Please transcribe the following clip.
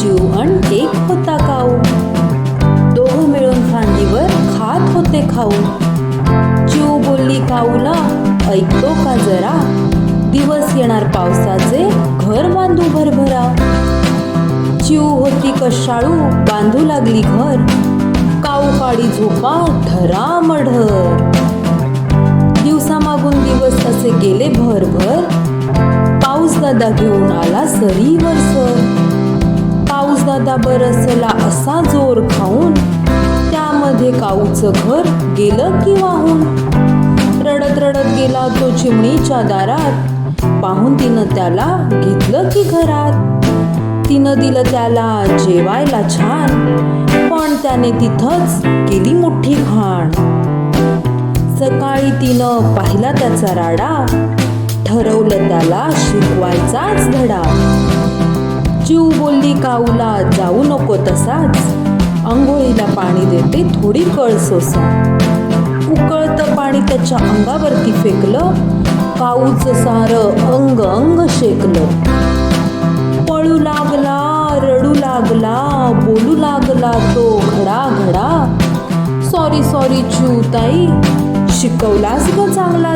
चिव अन एक होता काऊ. दोघं मिळून फांदीवर खात होते खाऊ. चिव बोलली काऊला, ऐकतो का जरा, दिवस येणार पावसाचे, घर बांधू भरभरा. चिव होती कशाळू, बांधू लागली घर, काऊ काळी झोपा ढरामढर. दिवसामागून दिवस असे गेले भरभर, पाऊस दादा घेऊन आला सरीवर सर. पाऊस दादा बरसला असा जोर खाऊन, त्यामध्ये काऊचं घर गेलं की वाहून. रडत रडत गेला तो चिमणीच्या दारात, पाहून तिनं त्याला घेतलं की घरात. तिनं दिलं त्याला जेवायला छान, पण त्याने तिथंच केली मोठी घाण. सकाळी तिनं पाहिला त्याचा राडा, ठरवलं त्याला शिकवायचाच धडा. चिव बोलली काऊला, जाऊ नको तसाच, अंघोळीला पाणी देते थोडी कळ सोसा. उकळतं पाणी त्याच्या अंगावरती फेकलं, काऊचं सारं अंग अंग शेकलं. पळू लागला, रडू लागला, बोलू लागला तो घडा घडा. सॉरी सॉरी चिवताई, शिकवलास ग चांगला